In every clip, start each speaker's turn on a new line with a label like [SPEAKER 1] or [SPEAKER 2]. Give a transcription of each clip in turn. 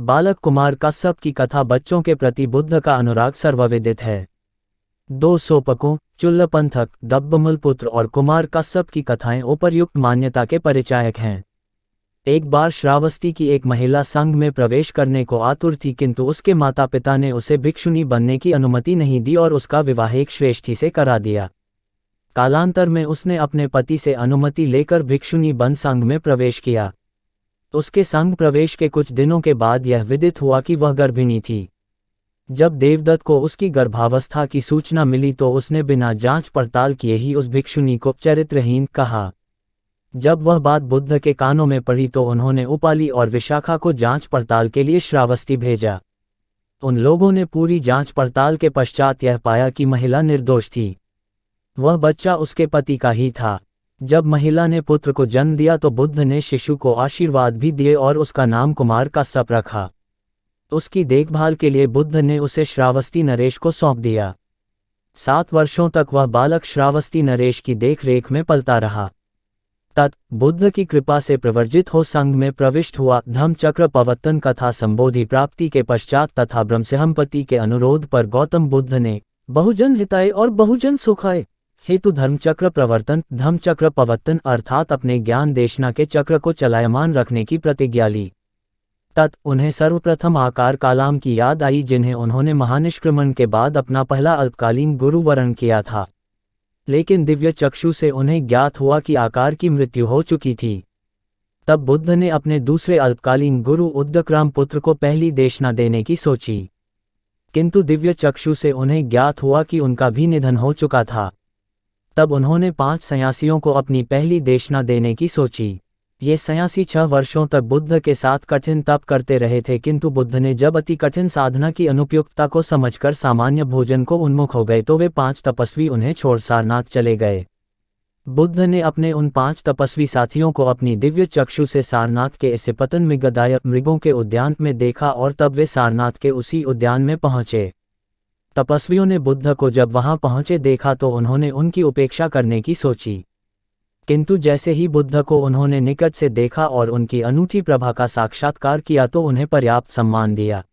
[SPEAKER 1] बालक कुमार कश्यप की कथा बच्चों के प्रति बुद्ध का अनुराग सर्वविदित है। दो सोपकों, चुल्लपंथक, दब्बमलपुत्र और कुमार कश्यप की कथाएं उपर्युक्त मान्यता के परिचायक हैं। एक बार श्रावस्ती की एक महिला संघ में प्रवेश करने को आतुर थी, किंतु उसके माता पिता ने उसे भिक्षुणी बनने की अनुमति नहीं दी और उसका विवाह एक श्रेष्ठी से करा दिया। कालांतर में उसने अपने पति से अनुमति लेकर भिक्षुणी बन संघ में प्रवेश किया। उसके संघ प्रवेश के कुछ दिनों के बाद यह विदित हुआ कि वह गर्भिणी थी। जब देवदत्त को उसकी गर्भावस्था की सूचना मिली तो उसने बिना जांच पड़ताल किए ही उस भिक्षुणी को चरित्रहीन कहा। जब वह बात बुद्ध के कानों में पड़ी तो उन्होंने उपाली और विशाखा को जांच पड़ताल के लिए श्रावस्ती भेजा। उन लोगों ने पूरी जांच पड़ताल के पश्चात यह पाया कि महिला निर्दोष थी। वह बच्चा उसके पति का ही था। जब महिला ने पुत्र को जन्म दिया तो बुद्ध ने शिशु को आशीर्वाद भी दिए और उसका नाम कुमार कश्यप रखा। उसकी देखभाल के लिए बुद्ध ने उसे श्रावस्ती नरेश को सौंप दिया। 7 वर्षों तक वह बालक श्रावस्ती नरेश की देखरेख में पलता रहा। बुद्ध की कृपा से प्रवर्जित हो संघ में प्रविष्ट हुआ। धम्मचक्र प्रवर्तन कथा संबोधि प्राप्ति के पश्चात तथा ब्रह्मसिंहपति के अनुरोध पर गौतम बुद्ध ने बहुजन हिताय और बहुजन सुखाय हेतु धर्मचक्र प्रवर्तन अर्थात अपने ज्ञान देशना के चक्र को चलायमान रखने की प्रतिज्ञा ली। उन्हें सर्वप्रथम आकार कालाम की याद आई, जिन्हें उन्होंने महानिष्क्रमण के बाद अपना पहला अल्पकालीन गुरु वरण किया था। लेकिन दिव्य चक्षु से उन्हें ज्ञात हुआ कि आकार की मृत्यु हो चुकी थी। तब बुद्ध ने अपने दूसरे अल्पकालीन गुरु उद्दकराम पुत्र को पहली देशना देने की सोची, किंतु दिव्य चक्षु से उन्हें ज्ञात हुआ कि उनका भी निधन हो चुका था। तब उन्होंने 5 सन्यासियों को अपनी पहली देशना देने की सोची। ये सन्यासी 6 वर्षों तक बुद्ध के साथ कठिन तप करते रहे थे, किंतु बुद्ध ने जब अति कठिन साधना की अनुपयुक्तता को समझकर सामान्य भोजन को उन्मुख हो गए तो वे 5 तपस्वी उन्हें छोड़ सारनाथ चले गए। बुद्ध ने अपने उन 5 तपस्वी साथियों को अपनी दिव्य चक्षु से सारनाथ के इसिपतन मृगदायक मृगों के उद्यान में देखा और तब वे सारनाथ के उसी उद्यान में पहुंचे। तपस्वियों ने बुद्ध को जब वहां पहुंचे देखा तो उन्होंने उनकी उपेक्षा करने की सोची, किंतु जैसे ही बुद्ध को उन्होंने निकट से देखा और उनकी अनूठी प्रभा का साक्षात्कार किया तो उन्हें पर्याप्त सम्मान दिया।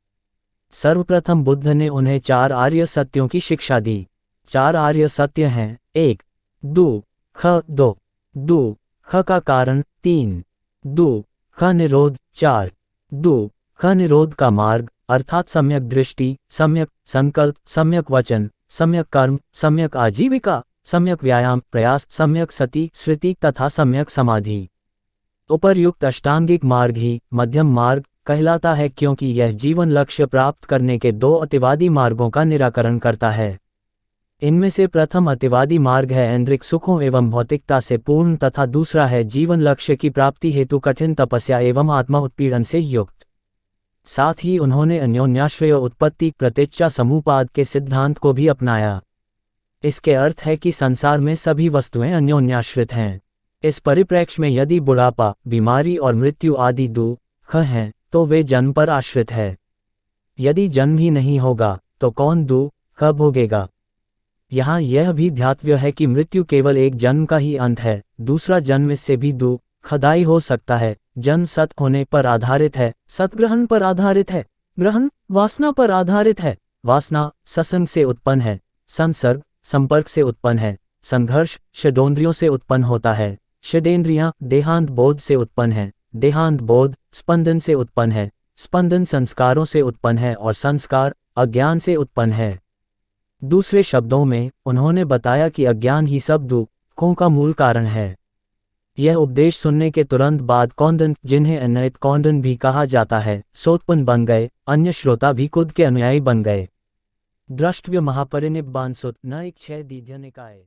[SPEAKER 1] सर्वप्रथम बुद्ध ने उन्हें 4 आर्य सत्यों की शिक्षा दी। 4 आर्य सत्य हैं: 1 दु ख 2 दु ख का कारण 3 दु ख निरोध 4 दु ख निरोध का मार्ग अर्थात सम्यक दृष्टि, सम्यक संकल्प, सम्यक वचन, सम्यक कर्म, सम्यक आजीविका, सम्यक व्यायाम प्रयास, सम्यक सति स्मृति तथा सम्यक समाधि। उपर्युक्त अष्टांगिक मार्ग ही मध्यम मार्ग कहलाता है, क्योंकि यह जीवन लक्ष्य प्राप्त करने के 2 अतिवादी मार्गों का निराकरण करता है। इनमें से प्रथम अतिवादी मार्ग है ऐन्द्रिक सुखों एवं भौतिकता से पूर्ण तथा दूसरा है जीवन लक्ष्य की प्राप्ति हेतु कठिन तपस्या एवं आत्मा उत्पीड़न से युक्त। साथ ही उन्होंने अन्योन्याश्रय उत्पत्ति प्रतिच्चा समुपाद के सिद्धांत को भी अपनाया। इसके अर्थ है कि संसार में सभी वस्तुएं अन्योन्याश्रित हैं। इस परिप्रेक्ष्य में यदि बुढ़ापा, बीमारी और मृत्यु आदि दुख हैं तो वे जन्म पर आश्रित है। यदि जन्म ही नहीं होगा तो कौन दुख भोगेगा। यहाँ यह भी ध्यातव्य है कि मृत्यु केवल एक जन्म का ही अंत है, दूसरा जन्म इससे भी दुखदायी हो सकता है। जन्म सत होने पर आधारित है, सतग्रहण पर आधारित है, ग्रहण वासना पर आधारित है, वासना सत्संग से उत्पन्न है, संसर्ग संपर्क से उत्पन्न है, संघर्ष षडेंद्रियों से उत्पन्न होता है, षडेंद्रियां देहांत बोध से उत्पन्न है, देहांत बोध स्पंदन से उत्पन्न है, स्पंदन संस्कारों से उत्पन्न है और संस्कार अज्ञान से उत्पन्न है। दूसरे शब्दों में उन्होंने बताया कि अज्ञान ही सब दुखों का मूल कारण है। यह उपदेश सुनने के तुरंत बाद कौंदन, जिन्हें अनैत कौंदन भी कहा जाता है, सोत्पन्न बन गए। अन्य श्रोता भी खुद के अनुयायी बन गए। द्रष्टव्य महापरिनिब्बान सुत न 1 6 दीध्य निकाय।